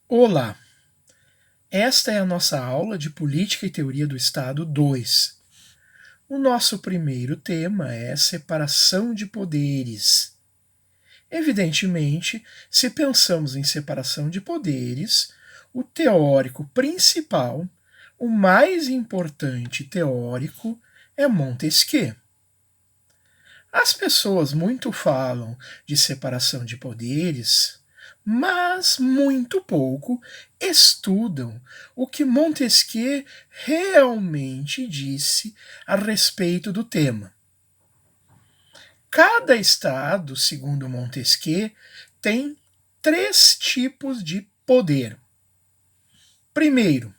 Olá, esta é a nossa aula de Política e Teoria do Estado 2. O nosso primeiro tema é separação de poderes. Evidentemente, se pensamos em separação de poderes, o teórico principal, o mais importante teórico, é Montesquieu. As pessoas muito falam de separação de poderes, mas muito pouco estudam o que Montesquieu realmente disse a respeito do tema. Cada estado, segundo Montesquieu, tem 3 tipos de poder. Primeiro,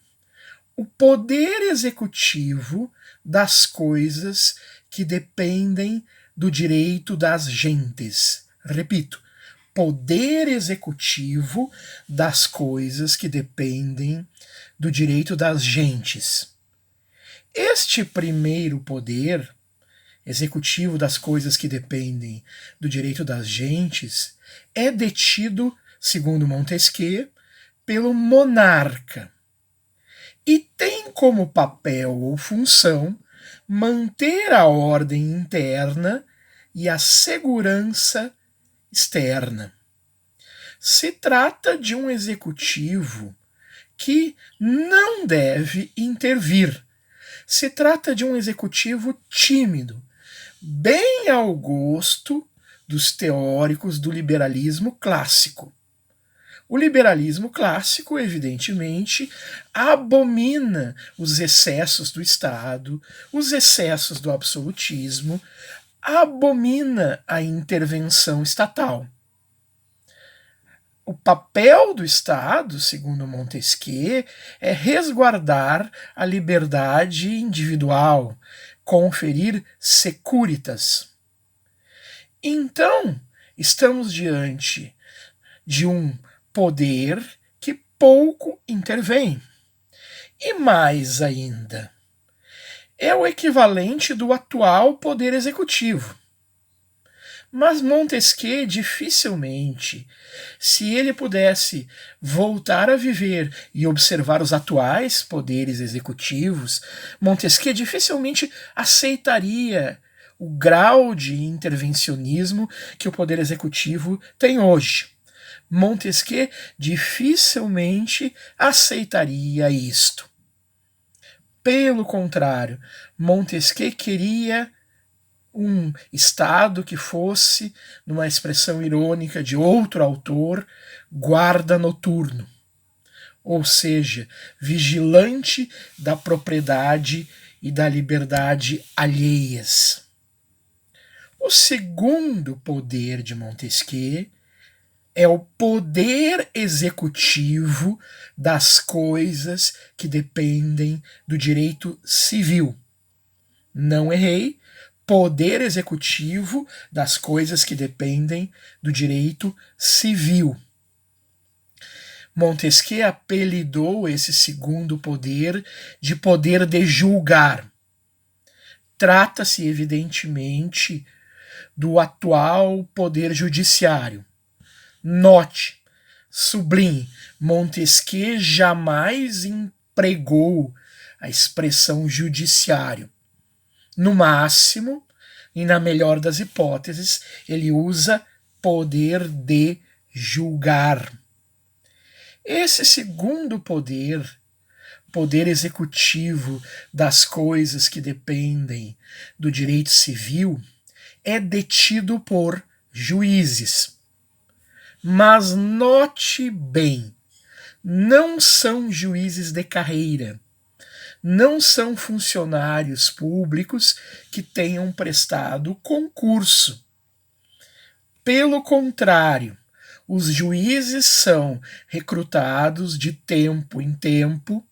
o poder executivo das coisas que dependem do direito das gentes. Repito, poder executivo das coisas que dependem do direito das gentes. Este primeiro poder executivo das coisas que dependem do direito das gentes é detido, segundo Montesquieu, pelo monarca e tem como papel ou função manter a ordem interna e a segurança externa. Se trata de um executivo que não deve intervir. Se trata de um executivo tímido, bem ao gosto dos teóricos do liberalismo clássico. O liberalismo clássico, evidentemente, abomina os excessos do Estado, os excessos do absolutismo, abomina a intervenção estatal. O papel do Estado, segundo Montesquieu, é resguardar a liberdade individual, conferir securitas. Então, estamos diante de um poder que pouco intervém. E mais ainda, é o equivalente do atual poder executivo. Mas Montesquieu dificilmente, se ele pudesse voltar a viver e observar os atuais poderes executivos, Montesquieu dificilmente aceitaria o grau de intervencionismo que o poder executivo tem hoje. Montesquieu dificilmente aceitaria isto. Pelo contrário, Montesquieu queria um Estado que fosse, numa expressão irônica de outro autor, guarda noturno, ou seja, vigilante da propriedade e da liberdade alheias. O segundo poder de Montesquieu é o poder executivo das coisas que dependem do direito civil. Não errei, poder executivo das coisas que dependem do direito civil. Montesquieu apelidou esse segundo poder de poder de julgar. Trata-se, evidentemente, do atual poder judiciário. Note, sublinhe, Montesquieu jamais empregou a expressão judiciário. No máximo, e na melhor das hipóteses, ele usa poder de julgar. Esse segundo poder, poder executivo das coisas que dependem do direito civil, é detido por juízes. Mas note bem, não são juízes de carreira, não são funcionários públicos que tenham prestado concurso. Pelo contrário, os juízes são recrutados de tempo em tempo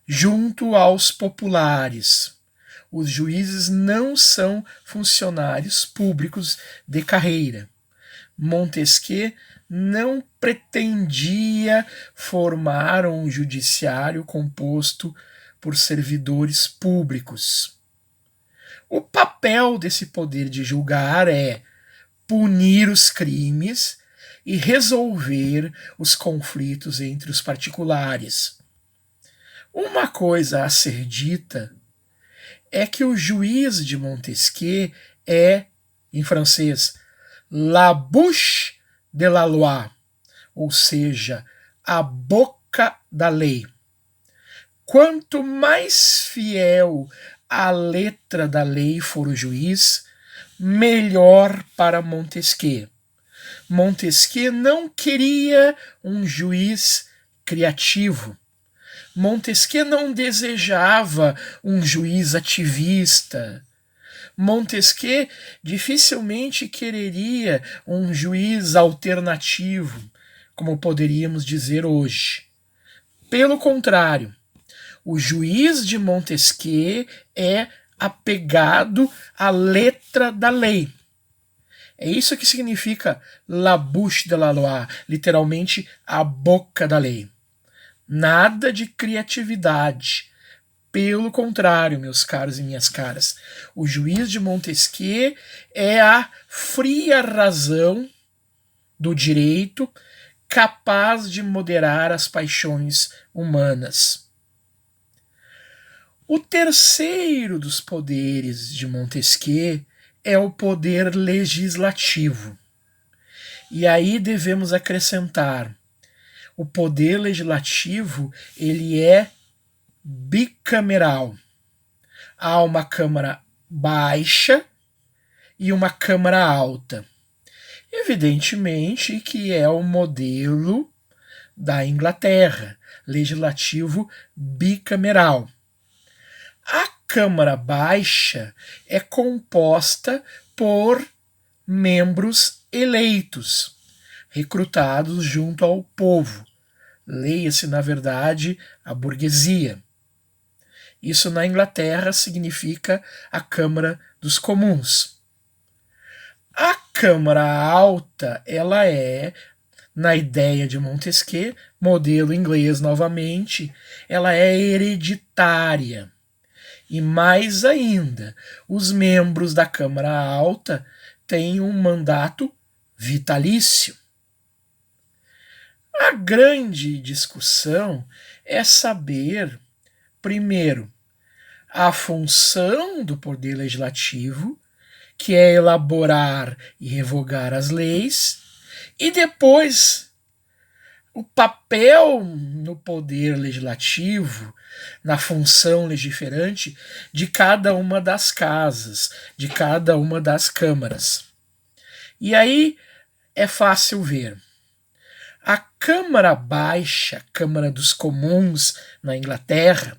junto aos populares. Os juízes não são funcionários públicos de carreira. Montesquieu não pretendia formar um judiciário composto por servidores públicos. O papel desse poder de julgar é punir os crimes e resolver os conflitos entre os particulares. Uma coisa a ser dita é que o juiz de Montesquieu é, em francês, la bouche de la loi, ou seja, a boca da lei. Quanto mais fiel à letra da lei for o juiz, melhor para Montesquieu. Montesquieu não queria um juiz criativo. Montesquieu não desejava um juiz ativista. Montesquieu dificilmente quereria um juiz alternativo, como poderíamos dizer hoje. Pelo contrário, o juiz de Montesquieu é apegado à letra da lei. É isso que significa la bouche de la loi, literalmente a boca da lei. Nada de criatividade. Pelo contrário, meus caros e minhas caras, o juiz de Montesquieu é a fria razão do direito capaz de moderar as paixões humanas. O terceiro dos poderes de Montesquieu é o poder legislativo. E aí devemos acrescentar, o poder legislativo ele é bicameral. Há uma Câmara baixa e uma Câmara alta. Evidentemente que é o modelo da Inglaterra, legislativo bicameral. A Câmara Baixa é composta por membros eleitos, recrutados junto ao povo. Leia-se, na verdade, a burguesia. Isso na Inglaterra significa a Câmara dos Comuns. A Câmara Alta, ela é, na ideia de Montesquieu, modelo inglês novamente, ela é hereditária. E mais ainda, os membros da Câmara Alta têm um mandato vitalício. A grande discussão é saber, primeiro, a função do poder legislativo, que é elaborar e revogar as leis, e depois o papel no poder legislativo, na função legiferante de cada uma das casas, de cada uma das câmaras. E aí é fácil ver. A Câmara Baixa, Câmara dos Comuns na Inglaterra,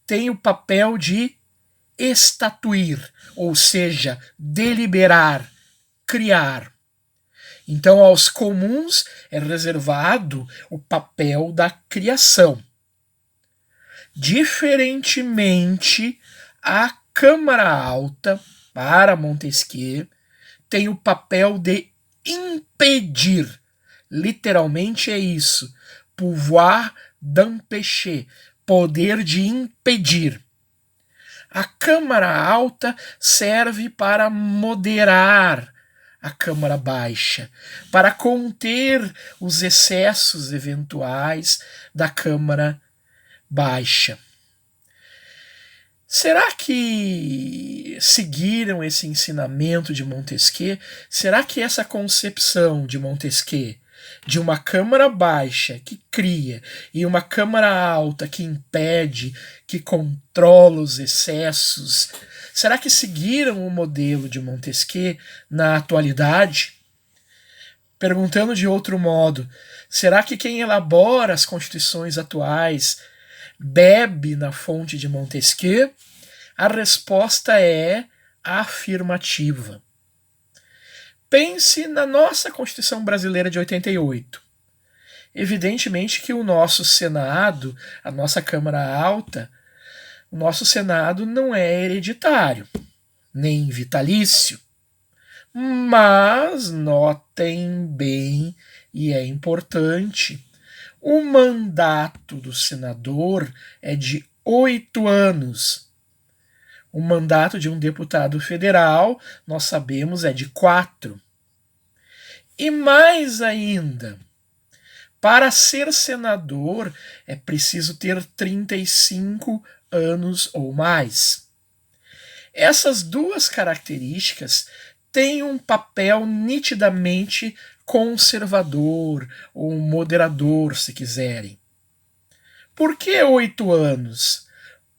tem o papel de estatuir, ou seja, deliberar, criar. Então, aos comuns é reservado o papel da criação. Diferentemente, a Câmara Alta, para Montesquieu, tem o papel de impedir. Literalmente é isso. Pouvoir d'empêcher. Poder de impedir. A Câmara Alta serve para moderar a Câmara Baixa, para conter os excessos eventuais da Câmara Baixa. Será que seguiram esse ensinamento de Montesquieu? Será que essa concepção de Montesquieu de uma Câmara Baixa que cria e uma Câmara Alta que impede, que controla os excessos, será que seguiram o modelo de Montesquieu na atualidade? Perguntando de outro modo, será que quem elabora as constituições atuais bebe na fonte de Montesquieu? A resposta é afirmativa. Pense na nossa Constituição Brasileira de 88. Evidentemente que o nosso Senado, a nossa Câmara Alta, o nosso Senado não é hereditário, nem vitalício. Mas notem bem, e é importante, o mandato do senador é de 8 anos. O mandato de um deputado federal, nós sabemos, é de 4. E mais ainda, para ser senador é preciso ter 35 anos ou mais. Essas duas características têm um papel nitidamente conservador ou moderador, se quiserem. Por que 8 anos?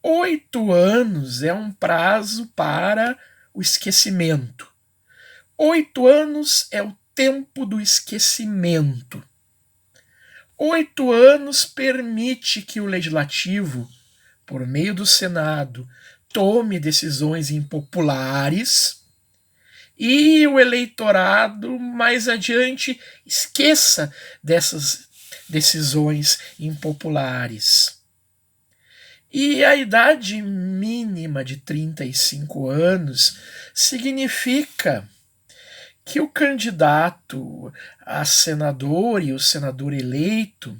8 anos é um prazo para o esquecimento. 8 anos é o tempo do esquecimento. 8 anos permite que o legislativo, por meio do Senado, tome decisões impopulares e o eleitorado, mais adiante, esqueça dessas decisões impopulares. E a idade mínima de 35 anos significa que o candidato a senador e o senador eleito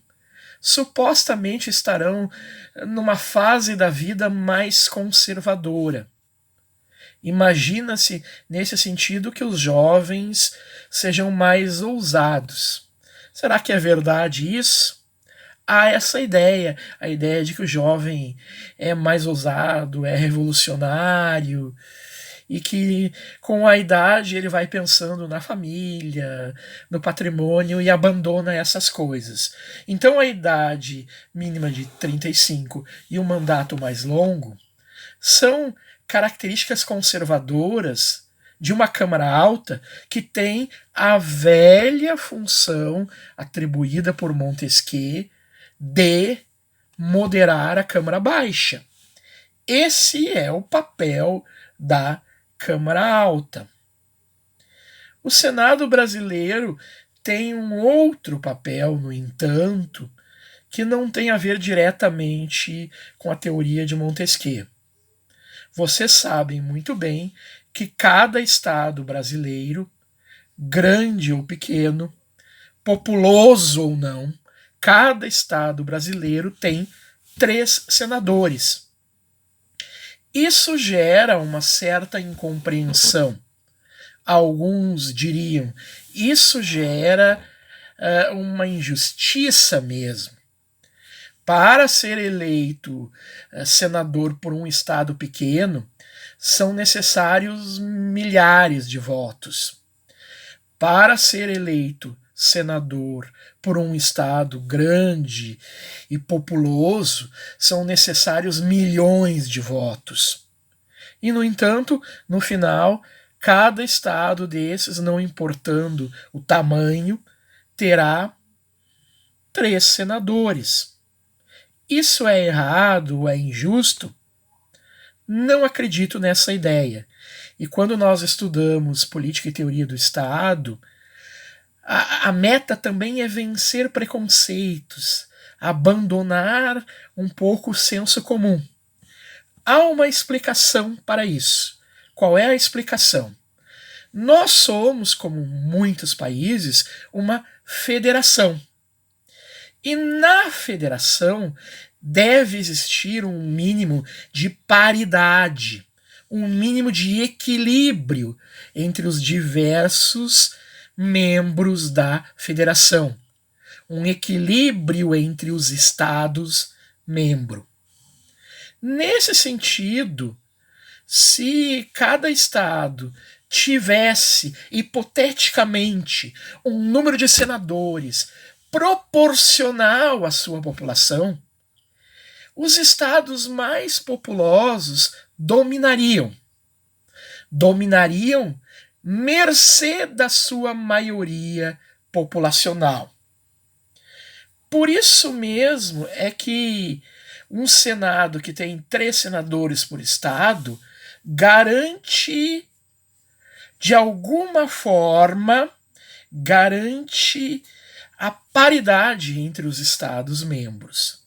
supostamente estarão numa fase da vida mais conservadora. Imagina-se, nesse sentido, que os jovens sejam mais ousados. Será que é verdade isso? Há essa ideia, a ideia de que o jovem é mais ousado, é revolucionário, e que com a idade ele vai pensando na família, no patrimônio e abandona essas coisas. Então a idade mínima de 35 e o mandato mais longo são características conservadoras de uma Câmara Alta que tem a velha função atribuída por Montesquieu de moderar a Câmara Baixa. Esse é o papel da Câmara Alta. O Senado brasileiro tem um outro papel, no entanto, que não tem a ver diretamente com a teoria de Montesquieu. Vocês sabem muito bem que cada estado brasileiro, grande ou pequeno, populoso ou não, cada estado brasileiro tem 3 senadores. Isso gera uma certa incompreensão. Alguns diriam, isso gera uma injustiça mesmo. Para ser eleito senador por um estado pequeno, são necessários milhares de votos. Para ser eleito senador por um estado grande e populoso, são necessários milhões de votos. E, no entanto, no final, cada estado desses, não importando o tamanho, terá 3 senadores. Isso é errado, é injusto? Não acredito nessa ideia. E quando nós estudamos política e teoria do Estado, a meta também é vencer preconceitos, abandonar um pouco o senso comum. Há uma explicação para isso. Qual é a explicação? Nós somos, como muitos países, uma federação. E na federação deve existir um mínimo de paridade, um mínimo de equilíbrio entre os diversos membros da federação, um equilíbrio entre os estados membros. Nesse sentido, se cada estado tivesse, hipoteticamente, um número de senadores proporcional à sua população, os estados mais populosos dominariam mercê da sua maioria populacional. Por isso mesmo é que um Senado que tem 3 senadores por estado garante, de alguma forma, garante a paridade entre os estados membros.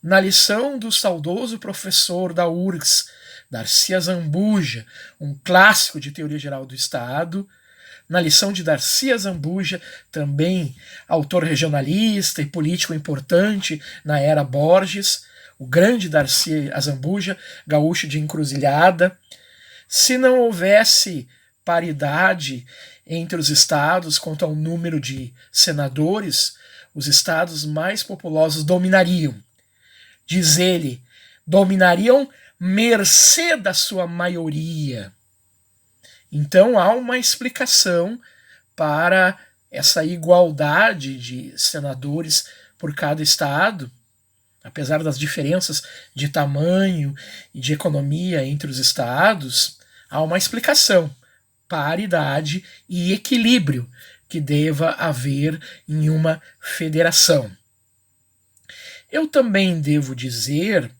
Na lição do saudoso professor da URGS, Darcy Azambuja, um clássico de teoria geral do Estado, na lição de Darcy Azambuja, também autor regionalista e político importante na era Borges, o grande Darcy Azambuja, gaúcho de Encruzilhada, se não houvesse paridade entre os estados quanto ao número de senadores, os estados mais populosos dominariam. Diz ele, dominariam mercê da sua maioria. Então há uma explicação para essa igualdade de senadores por cada estado, apesar das diferenças de tamanho e de economia entre os estados, há uma explicação, paridade e equilíbrio que deva haver em uma federação. Eu também devo dizer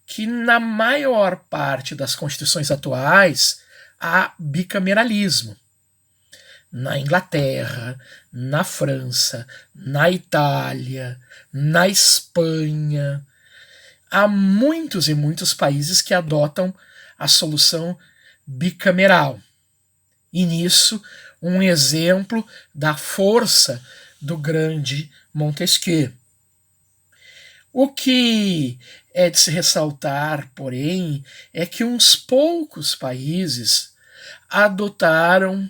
que na maior parte das constituições atuais há bicameralismo. Na Inglaterra, na França, na Itália, na Espanha, há muitos e muitos países que adotam a solução bicameral. E nisso, um exemplo da força do grande Montesquieu. O que é de se ressaltar, porém, é que uns poucos países adotaram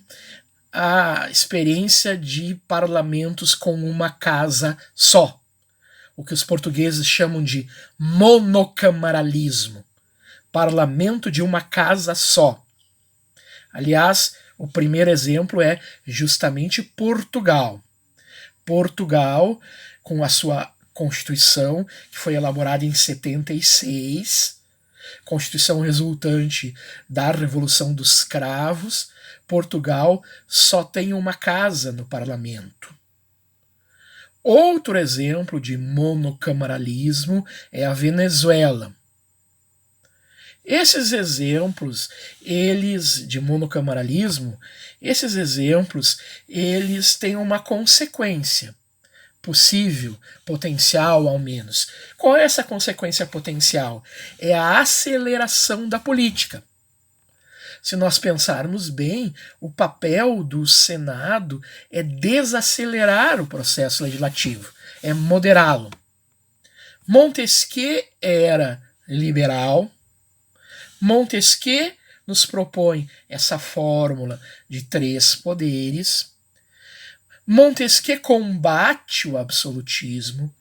a experiência de parlamentos com uma casa só, o que os portugueses chamam de monocameralismo, parlamento de uma casa só. Aliás, o primeiro exemplo é justamente Portugal. Portugal, com a sua Constituição, que foi elaborada em 76, Constituição resultante da Revolução dos Cravos, Portugal só tem uma casa no parlamento. Outro exemplo de monocameralismo é a Venezuela. Esses exemplos, de monocameralismo, eles têm uma consequência possível, potencial ao menos. Qual é essa consequência potencial? É a aceleração da política. Se nós pensarmos bem, o papel do Senado é desacelerar o processo legislativo, é moderá-lo. Montesquieu era liberal. Montesquieu nos propõe essa fórmula de 3 poderes. Montesquieu combate o absolutismo,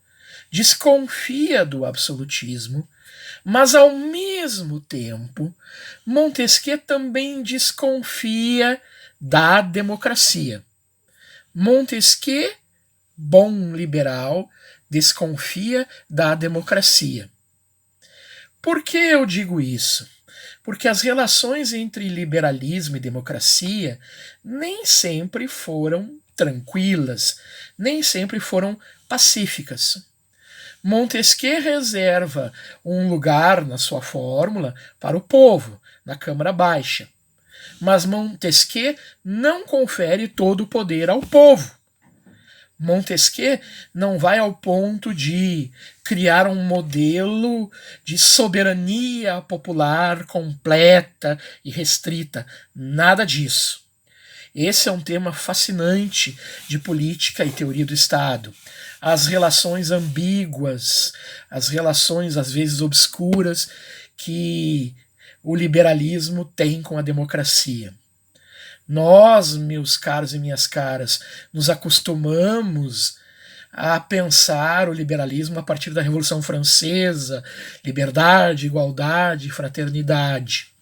desconfia do absolutismo, mas ao mesmo tempo, Montesquieu também desconfia da democracia. Montesquieu, bom liberal, desconfia da democracia. Por que eu digo isso? Porque as relações entre liberalismo e democracia nem sempre foram tranquilas, nem sempre foram pacíficas. Montesquieu reserva um lugar na sua fórmula para o povo, na Câmara Baixa. Mas Montesquieu não confere todo o poder ao povo. Montesquieu não vai ao ponto de criar um modelo de soberania popular completa e restrita. Nada disso. Esse é um tema fascinante de política e teoria do Estado. As relações ambíguas, as relações às vezes obscuras que o liberalismo tem com a democracia. Nós, meus caros e minhas caras, nos acostumamos a pensar o liberalismo a partir da Revolução Francesa, liberdade, igualdade, fraternidade.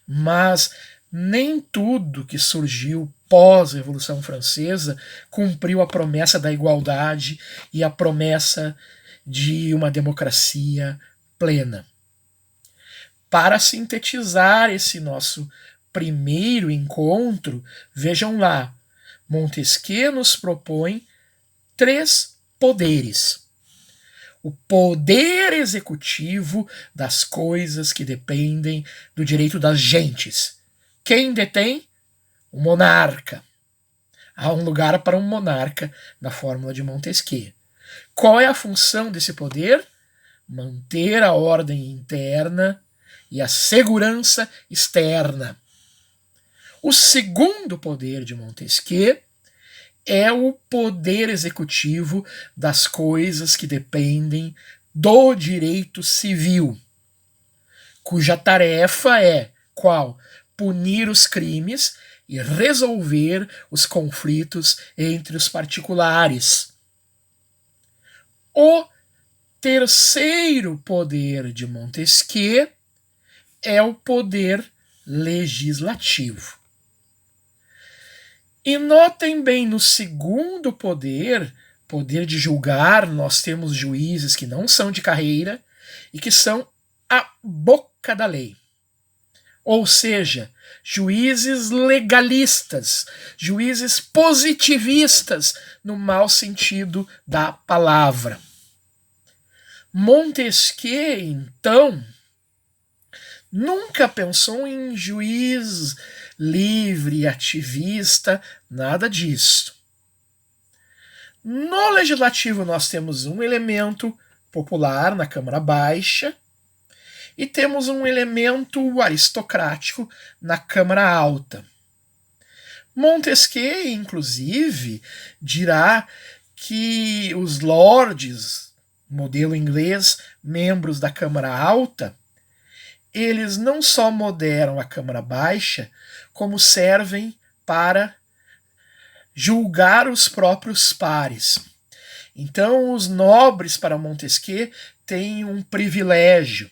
Mas nem tudo que surgiu pós-Revolução Francesa cumpriu a promessa da igualdade e a promessa de uma democracia plena. Para sintetizar esse nosso primeiro encontro, vejam lá, Montesquieu nos propõe 3 poderes. O poder executivo das coisas que dependem do direito das gentes. Quem detém? O monarca. Há um lugar para um monarca na fórmula de Montesquieu. Qual é a função desse poder? Manter a ordem interna e a segurança externa. O segundo poder de Montesquieu é o poder executivo das coisas que dependem do direito civil, cuja tarefa é qual? punir os crimes e resolver os conflitos entre os particulares. O terceiro poder de Montesquieu é o poder legislativo. E notem bem, no segundo poder, poder de julgar, nós temos juízes que não são de carreira e que são a boca da lei. Ou seja, juízes legalistas, juízes positivistas, no mau sentido da palavra. Montesquieu, então, nunca pensou em juiz livre, ativista, nada disso. No legislativo nós temos um elemento popular na Câmara Baixa e temos um elemento aristocrático na Câmara Alta. Montesquieu, inclusive, dirá que os lords, modelo inglês, membros da Câmara Alta, eles não só moderam a Câmara Baixa, como servem para julgar os próprios pares. Então, os nobres, para Montesquieu, têm um privilégio,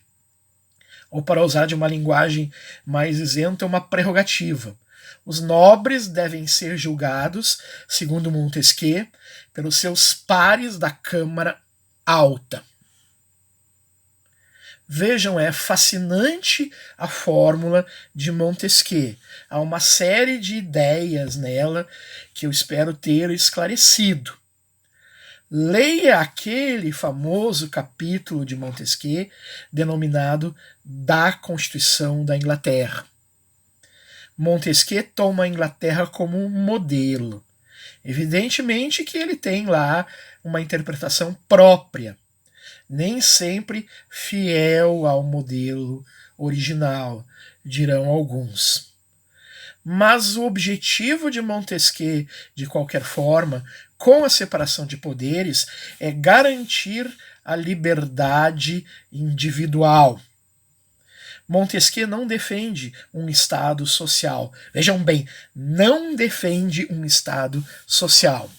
ou para usar de uma linguagem mais isenta, uma prerrogativa. Os nobres devem ser julgados, segundo Montesquieu, pelos seus pares da Câmara Alta. Vejam, é fascinante a fórmula de Montesquieu. Há uma série de ideias nela que eu espero ter esclarecido. Leia aquele famoso capítulo de Montesquieu denominado Da Constituição da Inglaterra. Montesquieu toma a Inglaterra como um modelo. Evidentemente que ele tem lá uma interpretação própria, nem sempre fiel ao modelo original, dirão alguns. Mas o objetivo de Montesquieu, de qualquer forma, com a separação de poderes, é garantir a liberdade individual. Montesquieu não defende um Estado social. Vejam bem, não defende um Estado social.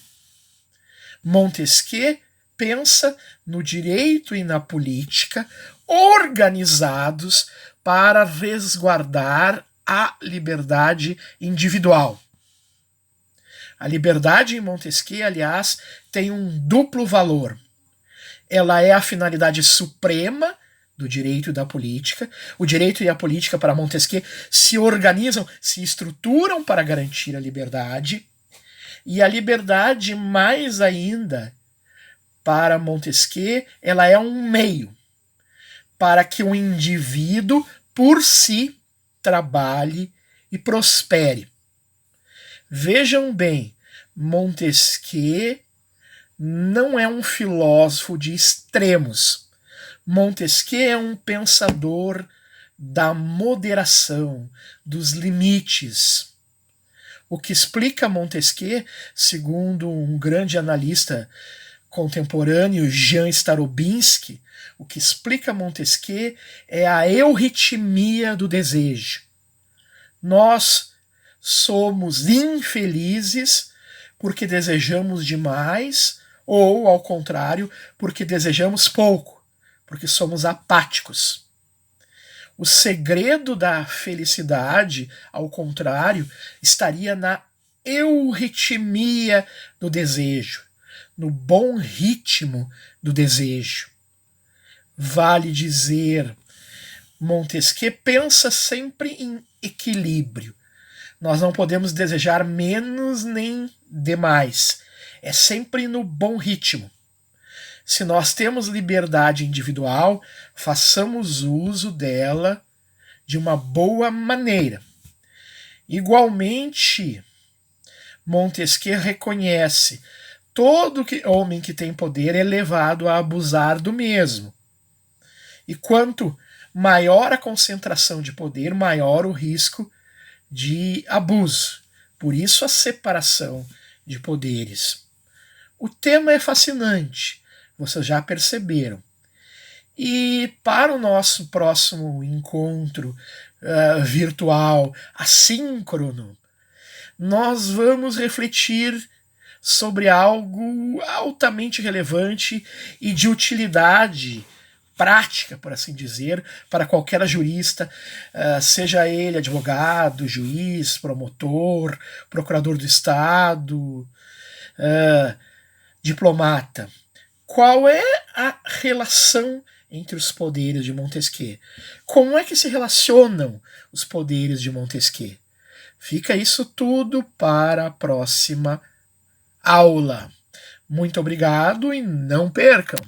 Montesquieu pensa no direito e na política organizados para resguardar a liberdade individual. A liberdade em Montesquieu, aliás, tem um duplo valor. Ela é a finalidade suprema do direito e da política. O direito e a política, para Montesquieu, se organizam, se estruturam para garantir a liberdade. E a liberdade, mais ainda, para Montesquieu, ela é um meio para que o indivíduo, por si, trabalhe e prospere. Vejam bem, Montesquieu não é um filósofo de extremos. Montesquieu é um pensador da moderação, dos limites. O que explica Montesquieu, segundo um grande analista contemporâneo, Jean Starobinsky, o que explica Montesquieu é a euritmia do desejo. Nós somos infelizes porque desejamos demais, ou, ao contrário, porque desejamos pouco, porque somos apáticos. O segredo da felicidade, ao contrário, estaria na euritmia do desejo, no bom ritmo do desejo. Vale dizer, Montesquieu pensa sempre em equilíbrio. Nós não podemos desejar menos nem demais. É sempre no bom ritmo. Se nós temos liberdade individual, façamos uso dela de uma boa maneira. Igualmente, Montesquieu reconhece todo homem que tem poder é levado a abusar do mesmo. E quanto maior a concentração de poder, maior o risco de abuso. Por isso a separação de poderes. O tema é fascinante, vocês já perceberam. E para o nosso próximo encontro virtual, assíncrono, nós vamos refletir sobre algo altamente relevante e de utilidade prática, por assim dizer, para qualquer jurista, seja ele advogado, juiz, promotor, procurador do Estado, diplomata. Qual é a relação entre os poderes de Montesquieu? Como é que se relacionam os poderes de Montesquieu? Fica isso tudo para a próxima aula. Muito obrigado e não percam!